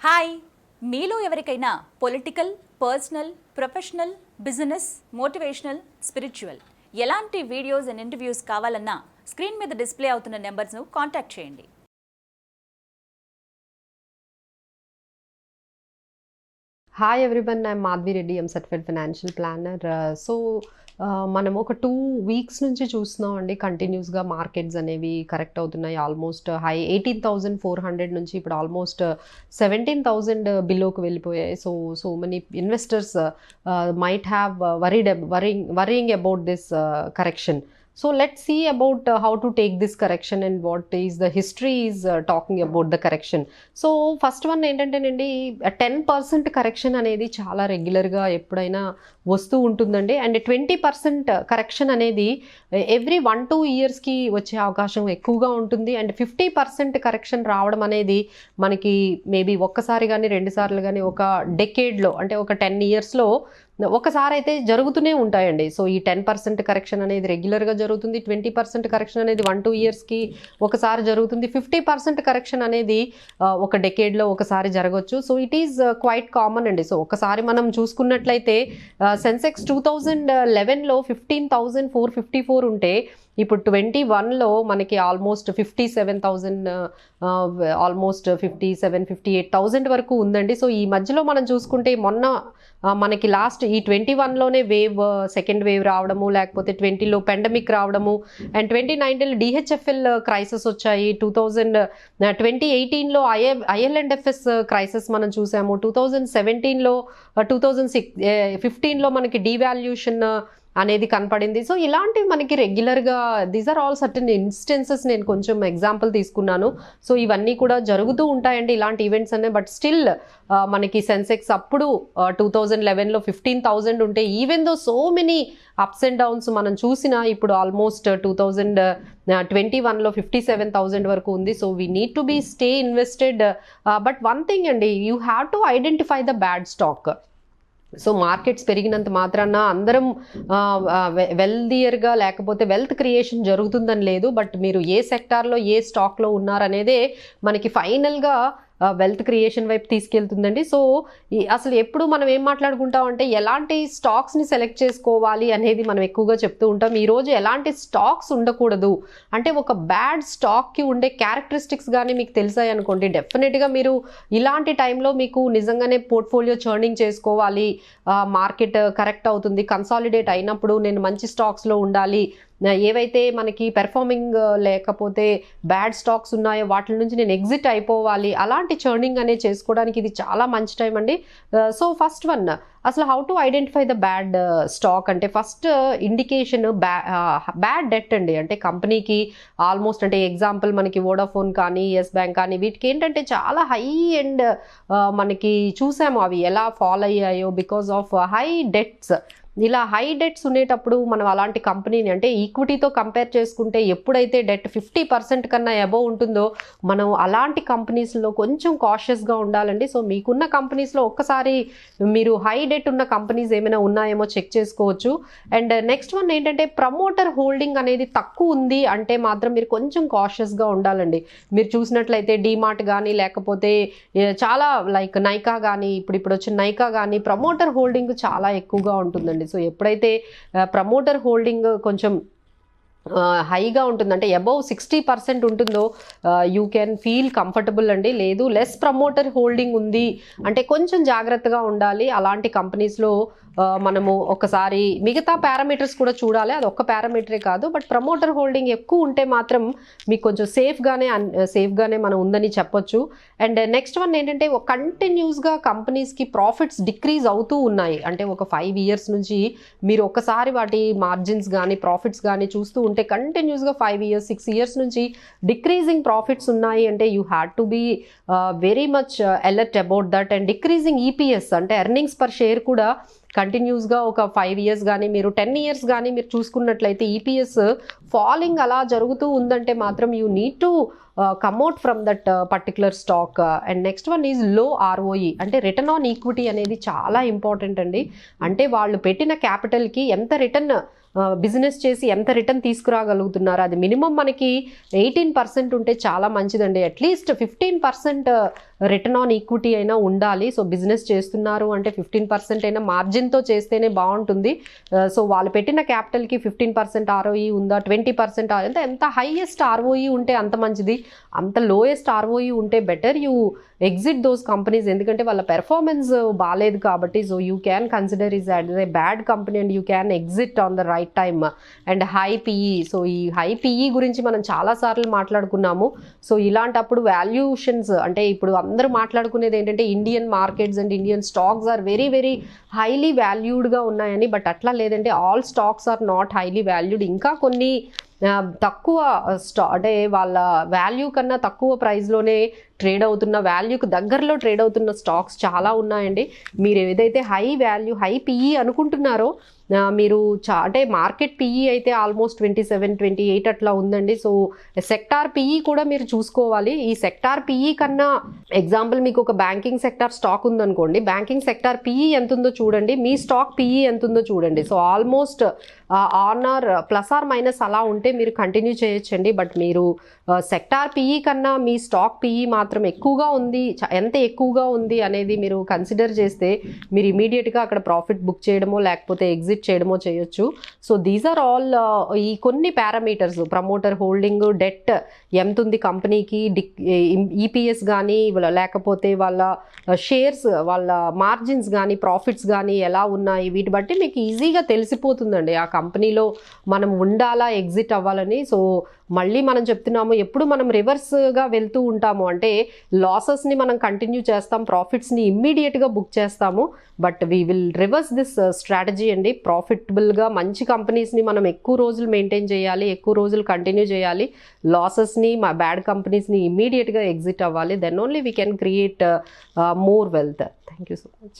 Hi, మీలో ఎవరికైనా political, personal, professional, business, motivational, spiritual ఎలాంటి వీడియోస్ అండ్ ఇంటర్వ్యూస్ కావాలన్నా స్క్రీన్ మీద డిస్ప్లే అవుతున్న నెంబర్స్ను కాంటాక్ట్ చేయండి. Hi everyone, I'm Madhavi Reddy. I'm certified financial planner. మనం ఒక 2 weeks నుంచి చూస్తున్నాం అండి, కంటిన్యూస్గా మార్కెట్స్ అనేవి కరెక్ట్ అవుతున్నాయి. ఆల్మోస్ట్ హై 18,400 నుంచి ఇప్పుడు ఆల్మోస్ట్ 17,000 బిలోకి వెళ్ళిపోయాయి. So many investors might have worrying about this correction. So let's see about how to take this correction and what is the history is talking about the correction. So first one ఏంటంటేనండి, 10% correction అనేది చాలా రెగ్యులర్గా ఎప్పుడైనా వస్తూ ఉంటుందండి. And 20% correction అనేది every 1-2 ఇయర్స్కి వచ్చే అవకాశం ఎక్కువగా ఉంటుంది. అండ్ 50% కరెక్షన్ రావడం అనేది మనకి మేబీ ఒక్కసారి కానీ 2 సార్లు కానీ ఒక డెకేడ్లో, అంటే ఒక 10 ఇయర్స్లో ఒకసారి అయితే జరుగుతూనే ఉంటాయండి. సో ఈ 10% కరెక్షన్ అనేది రెగ్యులర్గా జరుగుతుంది. 20% కరెక్షన్ అనేది 1-2 ఇయర్స్కి ఒకసారి జరుగుతుంది. 50% కరెక్షన్ అనేది ఒక డెకేడ్లో ఒకసారి జరగవచ్చు. So it is quite common అండి. సో ఒకసారి మనం చూసుకున్నట్లయితే సెన్సెక్స్ 2011లో 15,454 ఉంటే ఇప్పుడు 21లో మనకి ఆల్మోస్ట్ 57,000, ఆల్మోస్ట్ 57,000-58,000 వరకు ఉందండి. సో ఈ మధ్యలో మనం చూసుకుంటే మొన్న మనకి లాస్ట్ ఈ 21లోనే సెకండ్ వేవ్ రావడము, లేకపోతే 20లో పెండమిక్ రావడము, అండ్ 2019లో డిహెచ్ఎఫ్ఎల్ క్రైసిస్ వచ్చాయి. 2018లో ఐఎల్ఎండ్ఎఫ్ఎస్ క్రైసిస్ మనం చూసాము. 2017లో 2015లో మనకి డీవాల్యూషన్ అనేది కనపడింది. సో ఇలాంటివి మనకి రెగ్యులర్గా these are all certain instances. నేను కొంచెం ఎగ్జాంపుల్ తీసుకున్నాను. సో ఇవన్నీ కూడా జరుగుతూ ఉంటాయండి ఇలాంటి ఈవెంట్స్ అనే. బట్ స్టిల్ మనకి సెన్సెక్స్ అప్పుడు 2011లో 15,000 ఉంటే, even though so many ups and downs మనం చూసినా ఇప్పుడు ఆల్మోస్ట్ 2021లో 57,000 వరకు ఉంది. So we need to be stay invested. But one thing అండి, you have to identify the bad stock. So markets పెరిగినంత మాత్రాన అందరం వెల్దియర్గా లేకపోతే వెల్త్ క్రియేషన్ జరుగుతుందని లేదు. బట్ మీరు ఏ సెక్టార్లో ఏ స్టాక్లో ఉన్నారనేదే మనకి ఫైనల్గా వెల్త్ క్రియేషన్ వైపు తీసుకెళ్తుందండి. సో అసలు ఎప్పుడు మనం ఏం మాట్లాడుకుంటాం అంటే ఎలాంటి స్టాక్స్ని సెలెక్ట్ చేసుకోవాలి అనేది మనం ఎక్కువగా చెప్తూ ఉంటాం. ఈరోజు ఎలాంటి స్టాక్స్ ఉండకూడదు అంటే, ఒక బ్యాడ్ స్టాక్కి ఉండే క్యారెక్టరిస్టిక్స్ కానీ మీకు తెలిసాయి అనుకోండి, డెఫినెట్గా మీరు ఇలాంటి టైంలో మీకు నిజంగానే పోర్ట్ఫోలియో చర్నింగ్ చేసుకోవాలి. మార్కెట్ కరెక్ట్ అవుతుంది, కన్సాలిడేట్ అయినప్పుడు నేను మంచి స్టాక్స్లో ఉండాలి, ఏవైతే మనకి పెర్ఫార్మింగ్ లేకపోతే బ్యాడ్ స్టాక్స్ ఉన్నాయో వాటి నుంచి నేను ఎగ్జిట్ అయిపోవాలి, అలాంటి చర్నింగ్ అనేది చేసుకోవడానికి ఇది చాలా మంచి టైం అండి. సో ఫస్ట్ వన్, అసలు how to identify the bad stock అంటే, ఫస్ట్ ఇండికేషన్ బ్యాడ్ డెట్ అండి. అంటే కంపెనీకి ఆల్మోస్ట్, అంటే ఎగ్జాంపుల్ మనకి వోడాఫోన్ కానీ ఎస్ బ్యాంక్ కానీ వీటికి ఏంటంటే చాలా హై ఎండ్ మనకి చూసాము అవి ఎలా ఫాల్ అయ్యాయో బికాస్ ఆఫ్ హై డెట్స్. ఇలా హై డెట్స్ ఉండేటప్పుడు మనం అలాంటి కంపెనీని, అంటే ఈక్విటీతో కంపేర్ చేసుకుంటే ఎప్పుడైతే డెట్ 50% కన్నా అబోవ్ ఉంటుందో మనం అలాంటి కంపెనీస్లో కొంచెం కాషియస్గా ఉండాలండి. సో మీకున్న కంపెనీస్లో ఒక్కసారి మీరు హై డెట్ ఉన్న కంపెనీస్ ఏమైనా ఉన్నాయేమో చెక్ చేసుకోవచ్చు. అండ్ నెక్స్ట్ వన్ ఏంటంటే, ప్రమోటర్ హోల్డింగ్ అనేది తక్కువ ఉంది అంటే మాత్రం మీరు కొంచెం కాషియస్గా ఉండాలండి. మీరు చూసినట్లయితే డీమార్ట్ కానీ లేకపోతే చాలా లైక్ నైకా కానీ, ఇప్పుడు వచ్చిన నైకా కానీ ప్రమోటర్ హోల్డింగ్ చాలా ఎక్కువగా ఉంటుందండి. సో ఎప్పుడైతే ప్రమోటర్ హోల్డింగ్ కొంచెం హైగా ఉంటుంది, అంటే అబౌవ్ 60% ఉంటుందో యూ కెన్ ఫీల్ కంఫర్టబుల్ అండి. లేదు లెస్ ప్రమోటర్ హోల్డింగ్ ఉంది అంటే కొంచెం జాగ్రత్తగా ఉండాలి. అలాంటి కంపెనీస్లో మనము ఒకసారి మిగతా పారామీటర్స్ కూడా చూడాలి, అది ఒక్క పారామీటరే కాదు. బట్ ప్రమోటర్ హోల్డింగ్ ఎక్కువ ఉంటే మాత్రం మీకు కొంచెం సేఫ్గానే మనం ఉందని చెప్పొచ్చు. అండ్ నెక్స్ట్ వన్ ఏంటంటే, కంటిన్యూస్గా కంపెనీస్కి ప్రాఫిట్స్ డిక్రీజ్ అవుతూ ఉన్నాయి అంటే ఒక 5 ఇయర్స్ నుంచి మీరు ఒకసారి వాటి మార్జిన్స్ కానీ ప్రాఫిట్స్ కానీ చూస్తూ ఉంటే కంటిన్యూస్గా 5 ఇయర్స్ 6 ఇయర్స్ నుంచి డిక్రీజింగ్ ప్రాఫిట్స్ ఉన్నాయి అంటే you had to be very much alert about that. And decreasing EPS అంటే ఎర్నింగ్స్ పర్ షేర్ కూడా కంటిన్యూస్గా ఒక 5 ఇయర్స్ కానీ మీరు 10 ఇయర్స్ కానీ మీరు చూసుకున్నట్లయితే ఈపీఎస్ ఫాలింగ్ అలా జరుగుతూ ఉందంటే మాత్రం you need to కమ్అట్ from that particular stock. And next one is low ROE అంటే రిటర్న్ ఆన్ ఈక్విటీ అనేది చాలా ఇంపార్టెంట్ అండి. అంటే వాళ్ళు పెట్టిన క్యాపిటల్కి ఎంత రిటర్న్ బిజినెస్ చేసి ఎంత రిటర్న్ తీసుకురాగలుగుతున్నారు, అది మినిమం మనకి 18% ఉంటే చాలా మంచిదండి. అట్లీస్ట్ 15% రిటర్న్ ఆన్ ఈక్విటీ అయినా ఉండాలి. సో బిజినెస్ చేస్తున్నారు అంటే 15% అయినా మార్జిన్తో చేస్తేనే బాగుంటుంది. సో వాళ్ళు పెట్టిన క్యాపిటల్కి 15% ROE ఉందా, 20% ఎంత హైయెస్ట్ ROE ఉంటే అంత మంచిది, అంత లోయెస్ట్ ROE ఉంటే better you exit those companies. ఎందుకంటే వాళ్ళ పెర్ఫార్మెన్స్ బాగాలేదు కాబట్టి. So you can consider is as a bad company and you can exit on the right time. And high PE, so ఈ హై PE గురించి మనం చాలాసార్లు మాట్లాడుకున్నాము. సో ఇలాంటప్పుడు వాల్యూషన్స్ అంటే ఇప్పుడు అందరూ మాట్లాడుకునేది ఏంటంటే Indian markets and Indian stocks are very very highly వాల్యూడ్గా ఉన్నాయని. బట్ అట్లా లేదంటే all stocks are not highly valued. ఇంకా కొన్ని తక్కువ అంటే వాళ్ళ వాల్యూ కన్నా తక్కువ ప్రైస్లోనే ట్రేడ్ అవుతున్న, వాల్యూకి దగ్గరలో ట్రేడ్ అవుతున్న స్టాక్స్ చాలా ఉన్నాయండి. మీరు ఏదైతే హై వాల్యూ హై PE అనుకుంటున్నారో మీరు అంటే మార్కెట్ PE అయితే ఆల్మోస్ట్ 27, 28 అట్లా ఉందండి. సో సెక్టార్ PE కూడా మీరు చూసుకోవాలి. ఈ సెక్టార్ PE కన్నా ఎగ్జాంపుల్ మీకు ఒక బ్యాంకింగ్ సెక్టార్ స్టాక్ ఉందనుకోండి, బ్యాంకింగ్ సెక్టార్ PE ఎంత ఉందో చూడండి, మీ స్టాక్ PE ఎంత ఉందో చూడండి. So almost on or plus or minus అలా ఉంటే మీరు కంటిన్యూ చేయొచ్చండి. బట్ మీరు సెక్టార్ PE కన్నా మీ స్టాక్ PE మాత్రం ఎక్కువగా ఉంది, ఎంత ఎక్కువగా ఉంది అనేది మీరు కన్సిడర్ చేస్తే మీరు ఇమీడియట్గా అక్కడ ప్రాఫిట్ బుక్ చేయడమో లేకపోతే ఎగ్జిట్ చేయడమో చేయొచ్చు. సో దీస్ ఆర్ ఆల్ ఈ కొన్ని పారామీటర్స్, ప్రమోటర్ హోల్డింగ్, డెట్ ఎంత ఉంది కంపెనీకి, EPS కానీ లేకపోతే వాళ్ళ షేర్స్, వాళ్ళ మార్జిన్స్ కానీ ప్రాఫిట్స్ కానీ ఎలా ఉన్నాయి, వీటి బట్టి మీకు ఈజీగా తెలిసిపోతుందండి ఆ కంపెనీలో మనం ఉండాలా ఎగ్జిట్ అవ్వాలని. సో మళ్ళీ మనం చెప్తున్నాము, ఎప్పుడు మనం రివర్స్గా వెళ్తూ ఉంటాము అంటే లాసెస్ని మనం కంటిన్యూ చేస్తాం, ప్రాఫిట్స్ని ఇమ్మీడియట్గా బుక్ చేస్తాము. But we will reverse this strategy అండి. ప్రాఫిటబుల్గా మంచి కంపెనీస్ని మనం ఎక్కువ రోజులు మెయింటైన్ చేయాలి, ఎక్కువ రోజులు కంటిన్యూ చేయాలి. లాసెస్ని, మా బ్యాడ్ కంపెనీస్ని ఇమ్మీడియట్గా ఎగ్జిట్ అవ్వాలి. Then only we can create more wealth. Thank you so much.